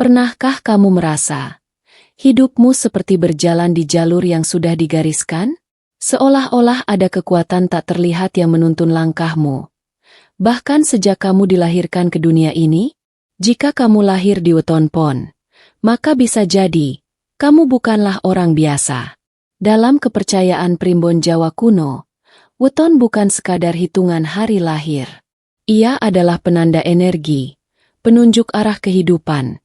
Pernahkah kamu merasa hidupmu seperti berjalan di jalur yang sudah digariskan? Seolah-olah ada kekuatan tak terlihat yang menuntun langkahmu. Bahkan sejak kamu dilahirkan ke dunia ini, jika kamu lahir di Weton Pon, maka bisa jadi kamu bukanlah orang biasa. Dalam kepercayaan primbon Jawa kuno, Weton bukan sekadar hitungan hari lahir. Ia adalah penanda energi, penunjuk arah kehidupan,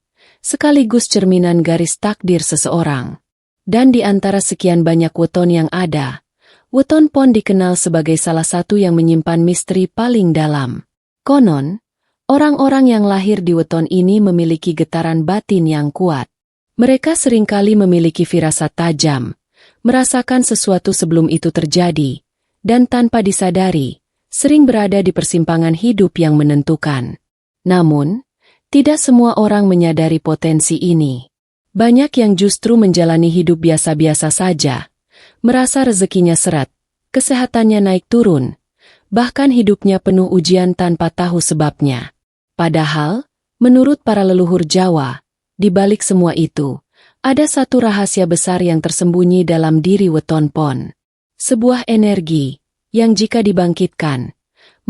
sekaligus cerminan garis takdir seseorang. Dan di antara sekian banyak weton yang ada, Weton Pon dikenal sebagai salah satu yang menyimpan misteri paling dalam. Konon, orang-orang yang lahir di weton ini memiliki getaran batin yang kuat. Mereka seringkali memiliki firasat tajam, merasakan sesuatu sebelum itu terjadi, dan tanpa disadari, sering berada di persimpangan hidup yang menentukan. Namun, tidak semua orang menyadari potensi ini. Banyak yang justru menjalani hidup biasa-biasa saja, merasa rezekinya seret, kesehatannya naik turun, bahkan hidupnya penuh ujian tanpa tahu sebabnya. Padahal, menurut para leluhur Jawa, di balik semua itu, ada satu rahasia besar yang tersembunyi dalam diri Weton Pon. Sebuah energi, yang jika dibangkitkan,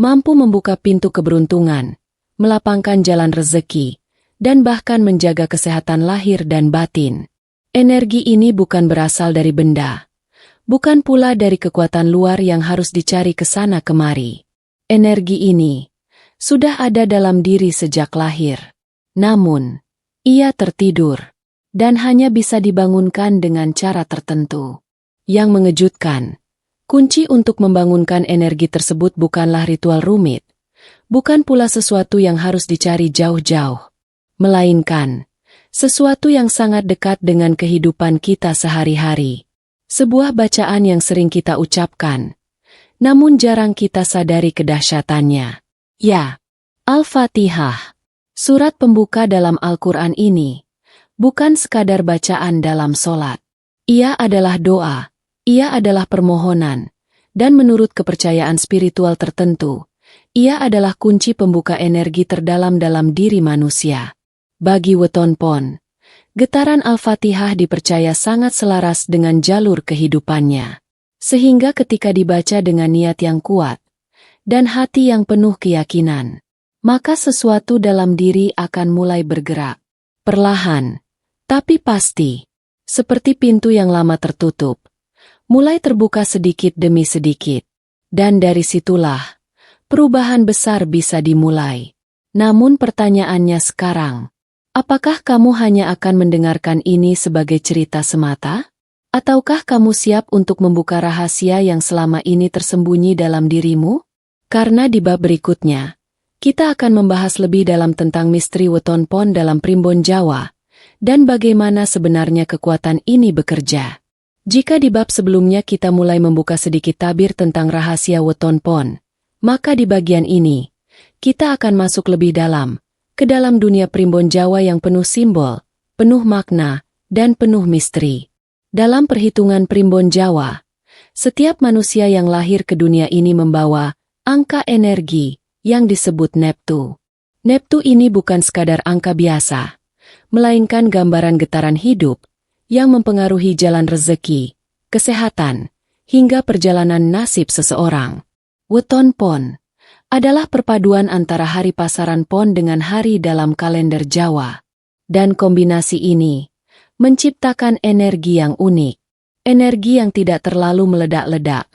mampu membuka pintu keberuntungan, melapangkan jalan rezeki, dan bahkan menjaga kesehatan lahir dan batin. Energi ini bukan berasal dari benda, bukan pula dari kekuatan luar yang harus dicari ke sana kemari. Energi ini sudah ada dalam diri sejak lahir. Namun, ia tertidur, dan hanya bisa dibangunkan dengan cara tertentu. Yang mengejutkan, kunci untuk membangunkan energi tersebut bukanlah ritual rumit, bukan pula sesuatu yang harus dicari jauh-jauh, melainkan sesuatu yang sangat dekat dengan kehidupan kita sehari-hari. Sebuah bacaan yang sering kita ucapkan, namun jarang kita sadari kedahsyatannya. Ya, Al-Fatihah. Surat pembuka dalam Al-Quran ini bukan sekadar bacaan dalam solat. Ia adalah doa, ia adalah permohonan, dan menurut kepercayaan spiritual tertentu, ia adalah kunci pembuka energi terdalam dalam diri manusia. Bagi Weton Pon, getaran Al-Fatihah dipercaya sangat selaras dengan jalur kehidupannya. Sehingga ketika dibaca dengan niat yang kuat, dan hati yang penuh keyakinan, maka sesuatu dalam diri akan mulai bergerak. Perlahan, tapi pasti, seperti pintu yang lama tertutup, mulai terbuka sedikit demi sedikit. Dan dari situlah, perubahan besar bisa dimulai. Namun pertanyaannya sekarang, apakah kamu hanya akan mendengarkan ini sebagai cerita semata? Ataukah kamu siap untuk membuka rahasia yang selama ini tersembunyi dalam dirimu? Karena di bab berikutnya, kita akan membahas lebih dalam tentang misteri Weton Pon dalam primbon Jawa, dan bagaimana sebenarnya kekuatan ini bekerja. Jika di bab sebelumnya kita mulai membuka sedikit tabir tentang rahasia Weton Pon, maka di bagian ini, kita akan masuk lebih dalam, ke dalam dunia primbon Jawa yang penuh simbol, penuh makna, dan penuh misteri. Dalam perhitungan primbon Jawa, setiap manusia yang lahir ke dunia ini membawa angka energi yang disebut Neptu. Neptu ini bukan sekadar angka biasa, melainkan gambaran getaran hidup yang mempengaruhi jalan rezeki, kesehatan, hingga perjalanan nasib seseorang. Weton Pon adalah perpaduan antara hari pasaran Pon dengan hari dalam kalender Jawa. Dan kombinasi ini menciptakan energi yang unik, energi yang tidak terlalu meledak-ledak,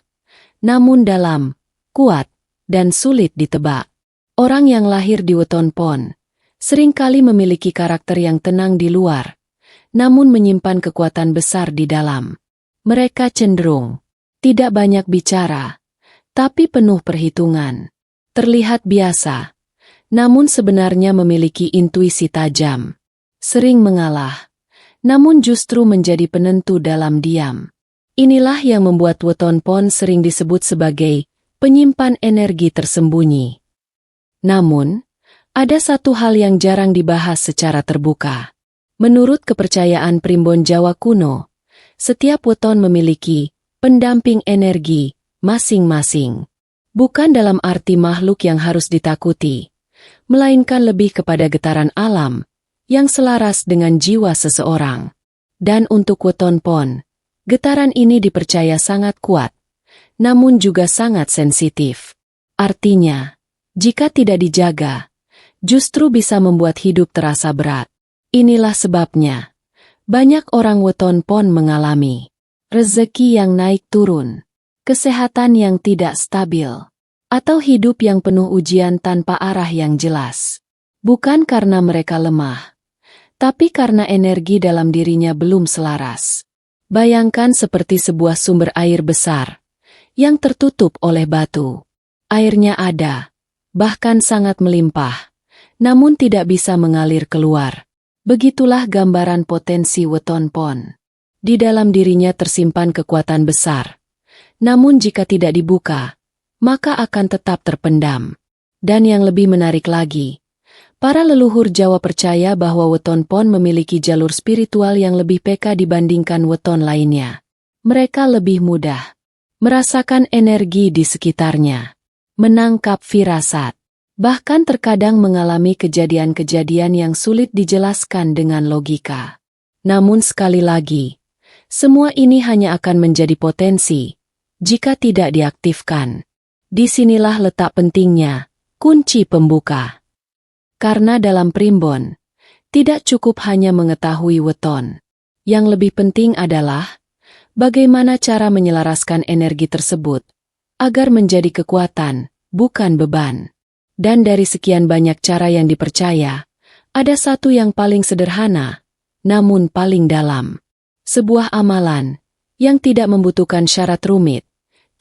namun dalam, kuat, dan sulit ditebak. Orang yang lahir di Weton Pon seringkali memiliki karakter yang tenang di luar, namun menyimpan kekuatan besar di dalam. Mereka cenderung tidak banyak bicara, tapi penuh perhitungan. Terlihat biasa, namun sebenarnya memiliki intuisi tajam. Sering mengalah, namun justru menjadi penentu dalam diam. Inilah yang membuat Weton Pon sering disebut sebagai penyimpan energi tersembunyi. Namun, ada satu hal yang jarang dibahas secara terbuka. Menurut kepercayaan primbon Jawa kuno, setiap weton memiliki pendamping energi masing-masing. Bukan dalam arti makhluk yang harus ditakuti, melainkan lebih kepada getaran alam yang selaras dengan jiwa seseorang. Dan untuk weton pon, getaran ini dipercaya sangat kuat, namun juga sangat sensitif. Artinya, jika tidak dijaga, justru bisa membuat hidup terasa berat. Inilah sebabnya, banyak orang weton pon mengalami rezeki yang naik turun, kesehatan yang tidak stabil, atau hidup yang penuh ujian tanpa arah yang jelas. Bukan karena mereka lemah, tapi karena energi dalam dirinya belum selaras. Bayangkan seperti sebuah sumber air besar yang tertutup oleh batu. Airnya ada, bahkan sangat melimpah, namun tidak bisa mengalir keluar. Begitulah gambaran potensi weton pon. Di dalam dirinya tersimpan kekuatan besar, namun jika tidak dibuka, maka akan tetap terpendam. Dan yang lebih menarik lagi, para leluhur Jawa percaya bahwa weton pon memiliki jalur spiritual yang lebih peka dibandingkan weton lainnya. Mereka lebih mudah merasakan energi di sekitarnya, menangkap firasat, bahkan terkadang mengalami kejadian-kejadian yang sulit dijelaskan dengan logika. Namun sekali lagi, semua ini hanya akan menjadi potensi jika tidak diaktifkan. Disinilah letak pentingnya kunci pembuka. Karena dalam primbon, tidak cukup hanya mengetahui weton. Yang lebih penting adalah bagaimana cara menyelaraskan energi tersebut agar menjadi kekuatan, bukan beban. Dan dari sekian banyak cara yang dipercaya, ada satu yang paling sederhana, namun paling dalam. Sebuah amalan yang tidak membutuhkan syarat rumit,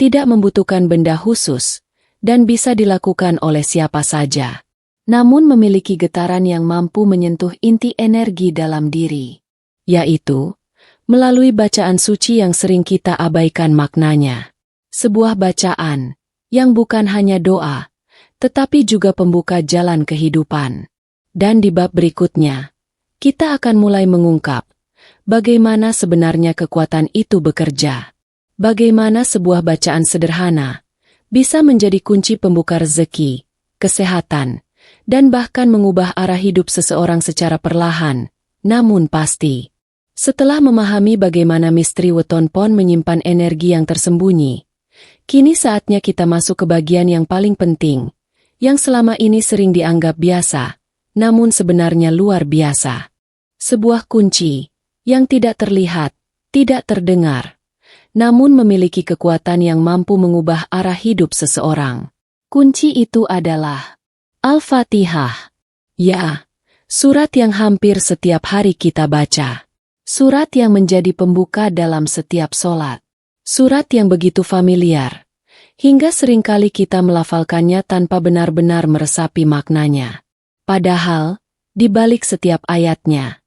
tidak membutuhkan benda khusus, dan bisa dilakukan oleh siapa saja. Namun memiliki getaran yang mampu menyentuh inti energi dalam diri, yaitu melalui bacaan suci yang sering kita abaikan maknanya. Sebuah bacaan yang bukan hanya doa, tetapi juga pembuka jalan kehidupan. Dan di bab berikutnya, kita akan mulai mengungkap bagaimana sebenarnya kekuatan itu bekerja. Bagaimana sebuah bacaan sederhana bisa menjadi kunci pembuka rezeki, kesehatan, dan bahkan mengubah arah hidup seseorang secara perlahan, namun pasti. Setelah memahami bagaimana misteri weton pon menyimpan energi yang tersembunyi, kini saatnya kita masuk ke bagian yang paling penting, yang selama ini sering dianggap biasa, namun sebenarnya luar biasa. Sebuah kunci yang tidak terlihat, tidak terdengar, namun memiliki kekuatan yang mampu mengubah arah hidup seseorang. Kunci itu adalah Al-Fatihah. Ya, surat yang hampir setiap hari kita baca. Surat yang menjadi pembuka dalam setiap sholat. Surat yang begitu familiar, hingga seringkali kita melafalkannya tanpa benar-benar meresapi maknanya. Padahal, di balik setiap ayatnya,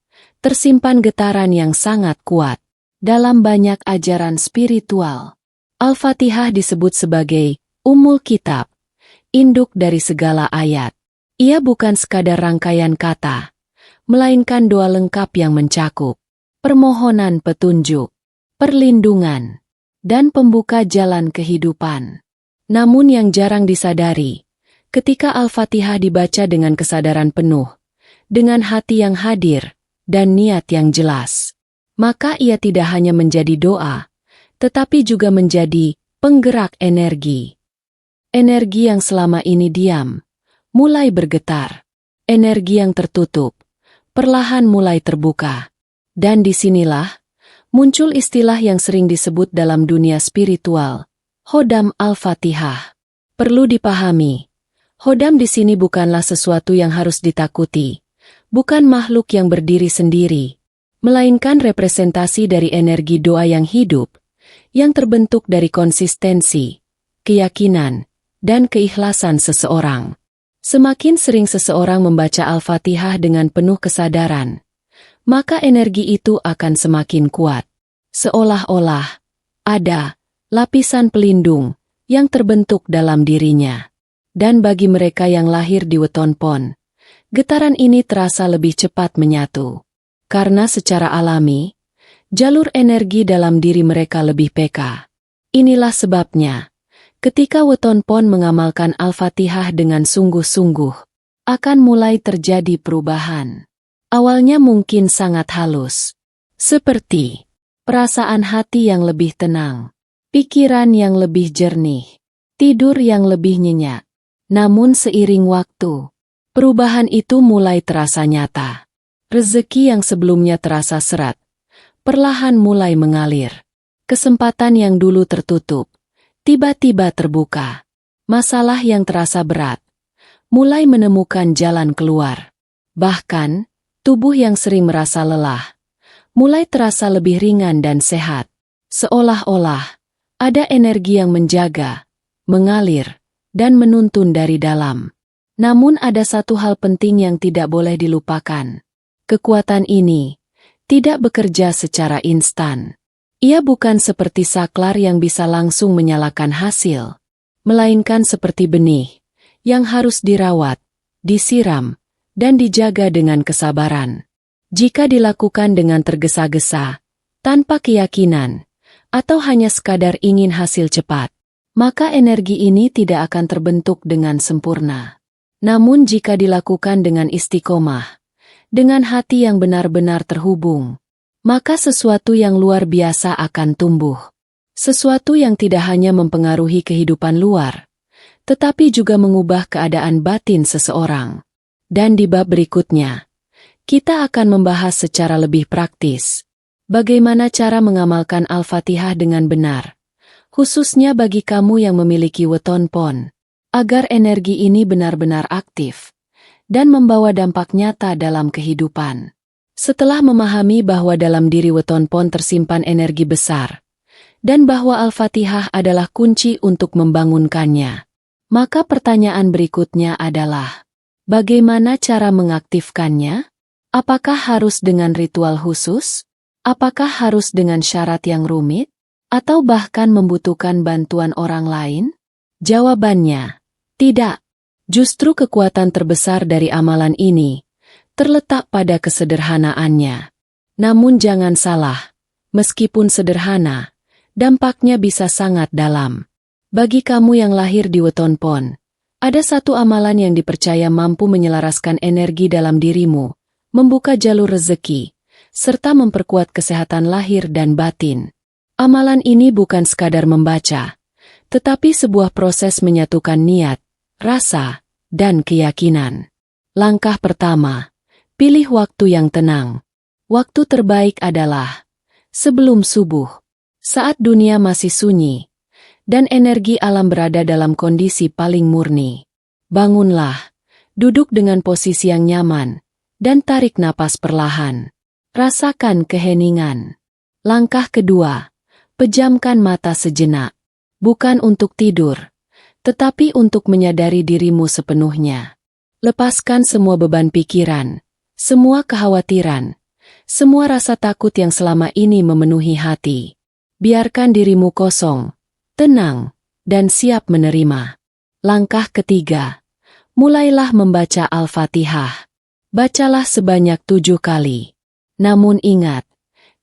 tersimpan getaran yang sangat kuat. Dalam banyak ajaran spiritual, Al-Fatihah disebut sebagai Ummul Kitab, induk dari segala ayat. Ia bukan sekadar rangkaian kata, melainkan doa lengkap yang mencakup permohonan petunjuk, perlindungan, dan pembuka jalan kehidupan. Namun yang jarang disadari, ketika Al-Fatihah dibaca dengan kesadaran penuh, dengan hati yang hadir, dan niat yang jelas, maka ia tidak hanya menjadi doa, tetapi juga menjadi penggerak energi. Energi yang selama ini diam, mulai bergetar. Energi yang tertutup, perlahan mulai terbuka. Dan disinilah muncul istilah yang sering disebut dalam dunia spiritual, Hodam Al-Fatihah. Perlu dipahami, Hodam di sini bukanlah sesuatu yang harus ditakuti, bukan makhluk yang berdiri sendiri, melainkan representasi dari energi doa yang hidup, yang terbentuk dari konsistensi, keyakinan, dan keikhlasan seseorang. Semakin sering seseorang membaca Al-Fatihah dengan penuh kesadaran, maka energi itu akan semakin kuat. Seolah-olah ada lapisan pelindung yang terbentuk dalam dirinya. Dan bagi mereka yang lahir di weton pon, getaran ini terasa lebih cepat menyatu. Karena secara alami, jalur energi dalam diri mereka lebih peka. Inilah sebabnya, ketika weton pon mengamalkan Al-Fatihah dengan sungguh-sungguh, akan mulai terjadi perubahan. Awalnya mungkin sangat halus, seperti perasaan hati yang lebih tenang, pikiran yang lebih jernih, tidur yang lebih nyenyak. Namun seiring waktu, perubahan itu mulai terasa nyata. Rezeki yang sebelumnya terasa serat, perlahan mulai mengalir. Kesempatan yang dulu tertutup, tiba-tiba terbuka. Masalah yang terasa berat, mulai menemukan jalan keluar. Bahkan, tubuh yang sering merasa lelah, mulai terasa lebih ringan dan sehat. Seolah-olah, ada energi yang menjaga, mengalir, dan menuntun dari dalam. Namun ada satu hal penting yang tidak boleh dilupakan. Kekuatan ini tidak bekerja secara instan. Ia bukan seperti saklar yang bisa langsung menyalakan hasil, melainkan seperti benih yang harus dirawat, disiram, dan dijaga dengan kesabaran. Jika dilakukan dengan tergesa-gesa, tanpa keyakinan, atau hanya sekadar ingin hasil cepat, maka energi ini tidak akan terbentuk dengan sempurna. Namun jika dilakukan dengan istiqomah, dengan hati yang benar-benar terhubung, maka sesuatu yang luar biasa akan tumbuh. Sesuatu yang tidak hanya mempengaruhi kehidupan luar, tetapi juga mengubah keadaan batin seseorang. Dan di bab berikutnya, kita akan membahas secara lebih praktis, bagaimana cara mengamalkan Al-Fatihah dengan benar, khususnya bagi kamu yang memiliki weton pon, agar energi ini benar-benar aktif dan membawa dampak nyata dalam kehidupan. Setelah memahami bahwa dalam diri weton pon tersimpan energi besar, dan bahwa Al-Fatihah adalah kunci untuk membangunkannya, maka pertanyaan berikutnya adalah, bagaimana cara mengaktifkannya? Apakah harus dengan ritual khusus? Apakah harus dengan syarat yang rumit? Atau bahkan membutuhkan bantuan orang lain? Jawabannya, tidak. Justru kekuatan terbesar dari amalan ini terletak pada kesederhanaannya. Namun jangan salah, meskipun sederhana, dampaknya bisa sangat dalam. Bagi kamu yang lahir di weton pon, ada satu amalan yang dipercaya mampu menyelaraskan energi dalam dirimu, membuka jalur rezeki, serta memperkuat kesehatan lahir dan batin. Amalan ini bukan sekadar membaca, tetapi sebuah proses menyatukan niat, rasa, dan keyakinan. Langkah pertama, pilih waktu yang tenang. Waktu terbaik adalah sebelum subuh, saat dunia masih sunyi, dan energi alam berada dalam kondisi paling murni. Bangunlah, duduk dengan posisi yang nyaman, dan tarik napas perlahan. Rasakan keheningan. Langkah kedua, pejamkan mata sejenak, bukan untuk tidur, tetapi untuk menyadari dirimu sepenuhnya. Lepaskan semua beban pikiran, semua kekhawatiran, semua rasa takut yang selama ini memenuhi hati. Biarkan dirimu kosong, tenang, dan siap menerima. Langkah ketiga, mulailah membaca Al-Fatihah. Bacalah sebanyak 7 kali. Namun ingat,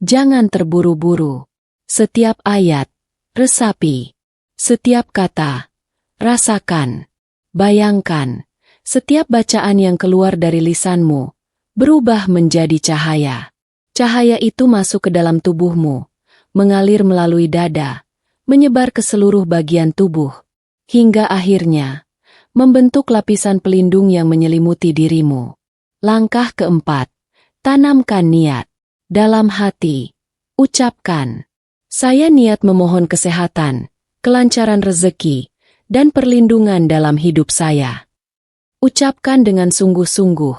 jangan terburu-buru. Setiap ayat, resapi. Setiap kata, rasakan. Bayangkan, setiap bacaan yang keluar dari lisanmu berubah menjadi cahaya. Cahaya itu masuk ke dalam tubuhmu, mengalir melalui dada, menyebar ke seluruh bagian tubuh, hingga akhirnya membentuk lapisan pelindung yang menyelimuti dirimu. Langkah keempat, tanamkan niat. Dalam hati, ucapkan, saya niat memohon kesehatan, kelancaran rezeki, dan perlindungan dalam hidup saya. Ucapkan dengan sungguh-sungguh,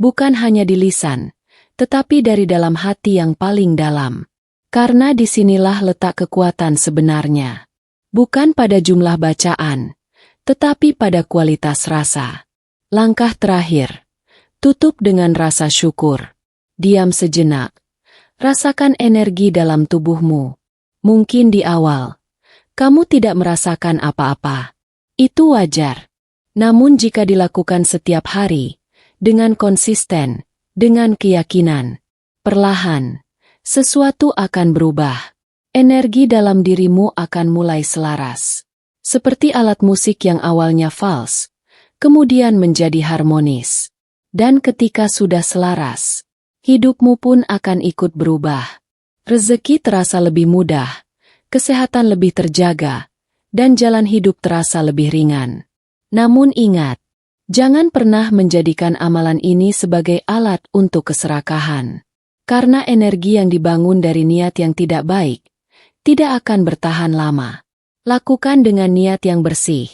bukan hanya di lisan, tetapi dari dalam hati yang paling dalam. Karena disinilah letak kekuatan sebenarnya. Bukan pada jumlah bacaan, tetapi pada kualitas rasa. Langkah terakhir, tutup dengan rasa syukur. Diam sejenak. Rasakan energi dalam tubuhmu. Mungkin di awal, kamu tidak merasakan apa-apa. Itu wajar. Namun jika dilakukan setiap hari, dengan konsisten, dengan keyakinan, perlahan, sesuatu akan berubah. Energi dalam dirimu akan mulai selaras. Seperti alat musik yang awalnya fals, kemudian menjadi harmonis. Dan ketika sudah selaras, hidupmu pun akan ikut berubah. Rezeki terasa lebih mudah, kesehatan lebih terjaga, dan jalan hidup terasa lebih ringan. Namun ingat, jangan pernah menjadikan amalan ini sebagai alat untuk keserakahan. Karena energi yang dibangun dari niat yang tidak baik, tidak akan bertahan lama. Lakukan dengan niat yang bersih,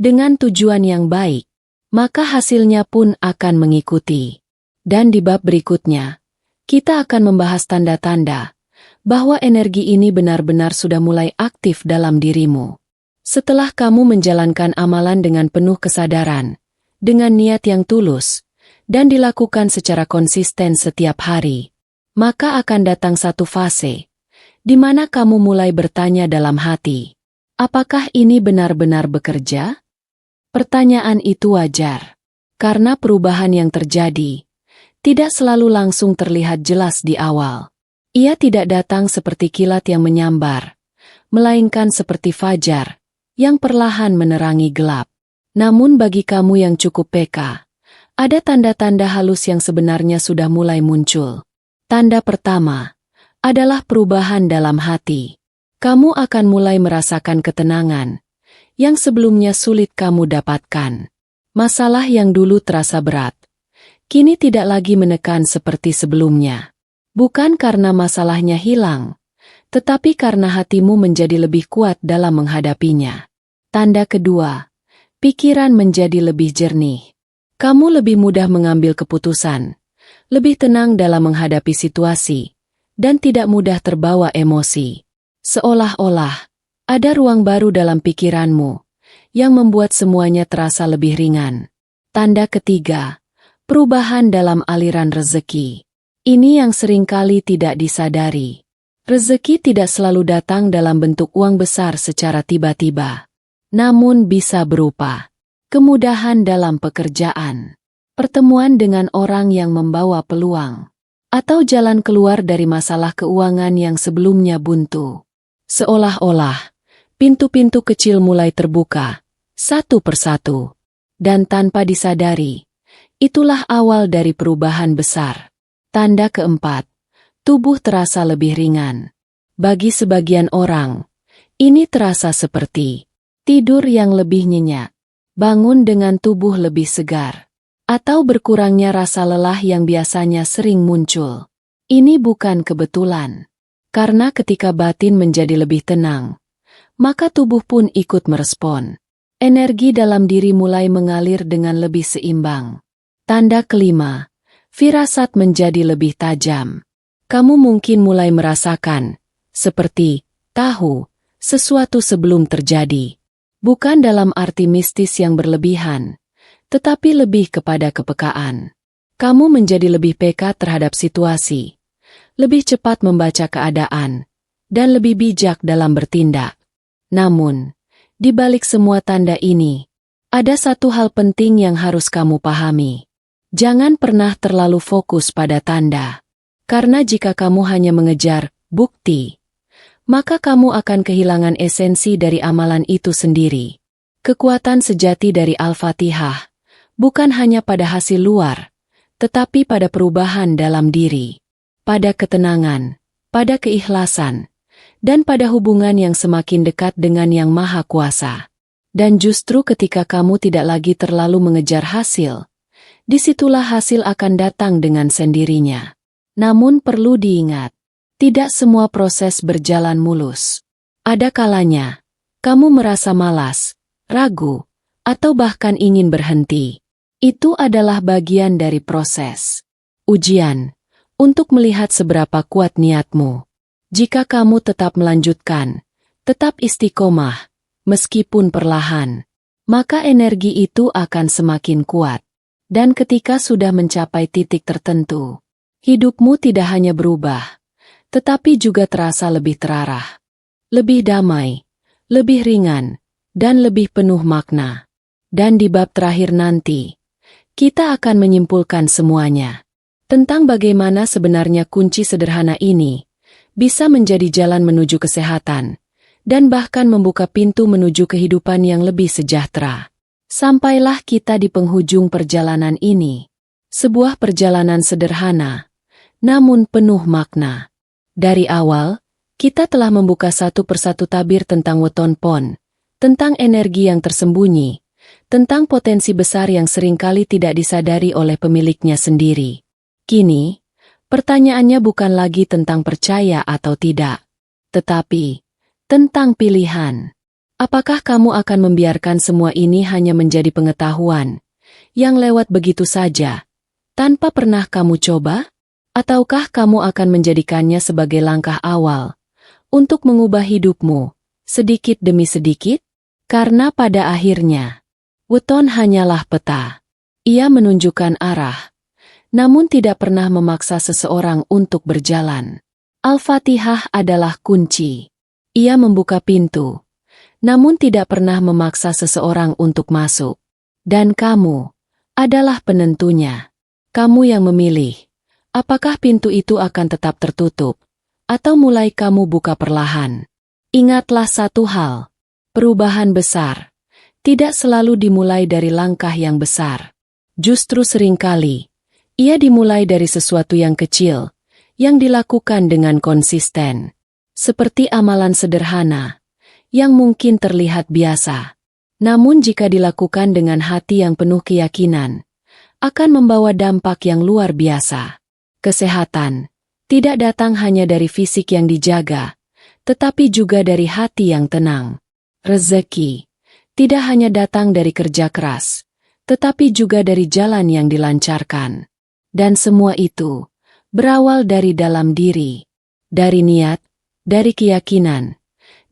dengan tujuan yang baik, maka hasilnya pun akan mengikuti. Dan di bab berikutnya, kita akan membahas tanda-tanda bahwa energi ini benar-benar sudah mulai aktif dalam dirimu. Setelah kamu menjalankan amalan dengan penuh kesadaran, dengan niat yang tulus, dan dilakukan secara konsisten setiap hari, maka akan datang satu fase, di mana kamu mulai bertanya dalam hati, apakah ini benar-benar bekerja? Pertanyaan itu wajar, karena perubahan yang terjadi tidak selalu langsung terlihat jelas di awal. Ia tidak datang seperti kilat yang menyambar, melainkan seperti fajar yang perlahan menerangi gelap. Namun bagi kamu yang cukup peka, ada tanda-tanda halus yang sebenarnya sudah mulai muncul. Tanda pertama adalah perubahan dalam hati. Kamu akan mulai merasakan ketenangan yang sebelumnya sulit kamu dapatkan. Masalah yang dulu terasa berat, kini tidak lagi menekan seperti sebelumnya. Bukan karena masalahnya hilang, tetapi karena hatimu menjadi lebih kuat dalam menghadapinya. Tanda kedua, pikiran menjadi lebih jernih. Kamu lebih mudah mengambil keputusan, lebih tenang dalam menghadapi situasi, dan tidak mudah terbawa emosi. Seolah-olah ada ruang baru dalam pikiranmu, yang membuat semuanya terasa lebih ringan. Tanda ketiga, perubahan dalam aliran rezeki. Ini yang seringkali tidak disadari. Rezeki tidak selalu datang dalam bentuk uang besar secara tiba-tiba, namun bisa berupa kemudahan dalam pekerjaan, pertemuan dengan orang yang membawa peluang, atau jalan keluar dari masalah keuangan yang sebelumnya buntu. Seolah-olah pintu-pintu kecil mulai terbuka, satu persatu, dan tanpa disadari, itulah awal dari perubahan besar. Tanda keempat, tubuh terasa lebih ringan. Bagi sebagian orang, ini terasa seperti tidur yang lebih nyenyak, bangun dengan tubuh lebih segar, atau berkurangnya rasa lelah yang biasanya sering muncul. Ini bukan kebetulan, karena ketika batin menjadi lebih tenang, maka tubuh pun ikut merespon. Energi dalam diri mulai mengalir dengan lebih seimbang. Tanda kelima, firasat menjadi lebih tajam. Kamu mungkin mulai merasakan, seperti tahu, sesuatu sebelum terjadi. Bukan dalam arti mistis yang berlebihan, tetapi lebih kepada kepekaan. Kamu menjadi lebih peka terhadap situasi, lebih cepat membaca keadaan, dan lebih bijak dalam bertindak. Namun, di balik semua tanda ini, ada satu hal penting yang harus kamu pahami. Jangan pernah terlalu fokus pada tanda, karena jika kamu hanya mengejar bukti, maka kamu akan kehilangan esensi dari amalan itu sendiri. Kekuatan sejati dari Al-Fatihah bukan hanya pada hasil luar, tetapi pada perubahan dalam diri, pada ketenangan, pada keikhlasan, dan pada hubungan yang semakin dekat dengan Yang Maha Kuasa. Dan justru ketika kamu tidak lagi terlalu mengejar hasil, disitulah hasil akan datang dengan sendirinya. Namun perlu diingat, tidak semua proses berjalan mulus. Ada kalanya, kamu merasa malas, ragu, atau bahkan ingin berhenti. Itu adalah bagian dari proses ujian untuk melihat seberapa kuat niatmu. Jika kamu tetap melanjutkan, tetap istiqomah, meskipun perlahan, maka energi itu akan semakin kuat. Dan ketika sudah mencapai titik tertentu, hidupmu tidak hanya berubah, tetapi juga terasa lebih terarah, lebih damai, lebih ringan, dan lebih penuh makna. Dan di bab terakhir nanti, kita akan menyimpulkan semuanya tentang bagaimana sebenarnya kunci sederhana ini bisa menjadi jalan menuju kesehatan, dan bahkan membuka pintu menuju kehidupan yang lebih sejahtera. Sampailah kita di penghujung perjalanan ini, sebuah perjalanan sederhana, namun penuh makna. Dari awal, kita telah membuka satu persatu tabir tentang weton pon, tentang energi yang tersembunyi, tentang potensi besar yang seringkali tidak disadari oleh pemiliknya sendiri. Kini, pertanyaannya bukan lagi tentang percaya atau tidak, tetapi tentang pilihan. Apakah kamu akan membiarkan semua ini hanya menjadi pengetahuan yang lewat begitu saja, tanpa pernah kamu coba? Ataukah kamu akan menjadikannya sebagai langkah awal untuk mengubah hidupmu, sedikit demi sedikit? Karena pada akhirnya, weton hanyalah peta. Ia menunjukkan arah, namun tidak pernah memaksa seseorang untuk berjalan. Al-Fatihah adalah kunci. Ia membuka pintu, namun tidak pernah memaksa seseorang untuk masuk. Dan kamu adalah penentunya. Kamu yang memilih, apakah pintu itu akan tetap tertutup, atau mulai kamu buka perlahan. Ingatlah satu hal, perubahan besar tidak selalu dimulai dari langkah yang besar. Justru seringkali, ia dimulai dari sesuatu yang kecil, yang dilakukan dengan konsisten. Seperti amalan sederhana, yang mungkin terlihat biasa, namun jika dilakukan dengan hati yang penuh keyakinan, akan membawa dampak yang luar biasa. Kesehatan tidak datang hanya dari fisik yang dijaga, tetapi juga dari hati yang tenang. Rezeki tidak hanya datang dari kerja keras, tetapi juga dari jalan yang dilancarkan. Dan semua itu berawal dari dalam diri, dari niat, dari keyakinan,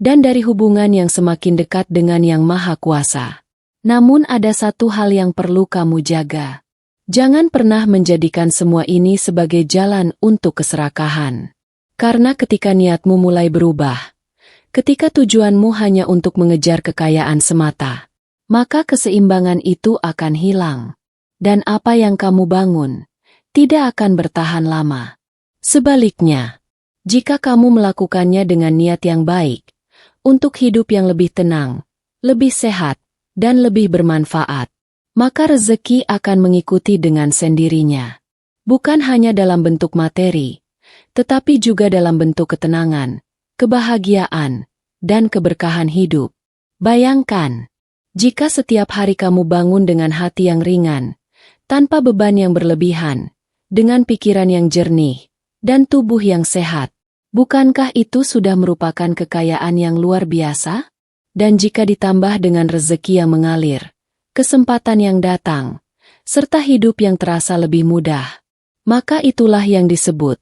dan dari hubungan yang semakin dekat dengan Yang Maha Kuasa. Namun ada satu hal yang perlu kamu jaga. Jangan pernah menjadikan semua ini sebagai jalan untuk keserakahan. Karena ketika niatmu mulai berubah, ketika tujuanmu hanya untuk mengejar kekayaan semata, maka keseimbangan itu akan hilang. Dan apa yang kamu bangun tidak akan bertahan lama. Sebaliknya, jika kamu melakukannya dengan niat yang baik, untuk hidup yang lebih tenang, lebih sehat, dan lebih bermanfaat, maka rezeki akan mengikuti dengan sendirinya. Bukan hanya dalam bentuk materi, tetapi juga dalam bentuk ketenangan, kebahagiaan, dan keberkahan hidup. Bayangkan, jika setiap hari kamu bangun dengan hati yang ringan, tanpa beban yang berlebihan, dengan pikiran yang jernih, dan tubuh yang sehat, bukankah itu sudah merupakan kekayaan yang luar biasa? Dan jika ditambah dengan rezeki yang mengalir, kesempatan yang datang, serta hidup yang terasa lebih mudah, maka itulah yang disebut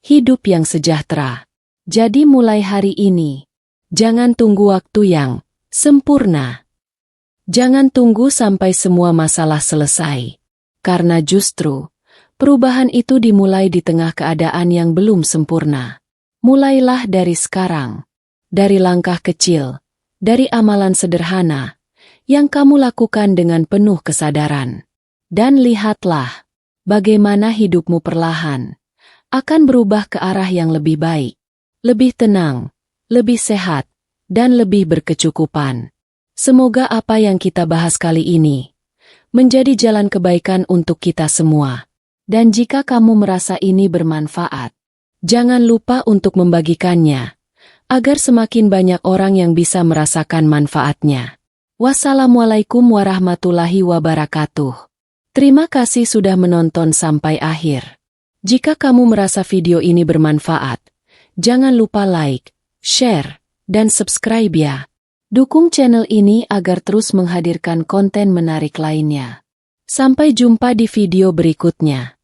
hidup yang sejahtera. Jadi mulai hari ini, jangan tunggu waktu yang sempurna. Jangan tunggu sampai semua masalah selesai, karena justru perubahan itu dimulai di tengah keadaan yang belum sempurna. Mulailah dari sekarang, dari langkah kecil, dari amalan sederhana yang kamu lakukan dengan penuh kesadaran. Dan lihatlah bagaimana hidupmu perlahan akan berubah ke arah yang lebih baik, lebih tenang, lebih sehat, dan lebih berkecukupan. Semoga apa yang kita bahas kali ini menjadi jalan kebaikan untuk kita semua. Dan jika kamu merasa ini bermanfaat, jangan lupa untuk membagikannya, agar semakin banyak orang yang bisa merasakan manfaatnya. Wassalamualaikum warahmatullahi wabarakatuh. Terima kasih sudah menonton sampai akhir. Jika kamu merasa video ini bermanfaat, jangan lupa like, share, dan subscribe ya. Dukung channel ini agar terus menghadirkan konten menarik lainnya. Sampai jumpa di video berikutnya.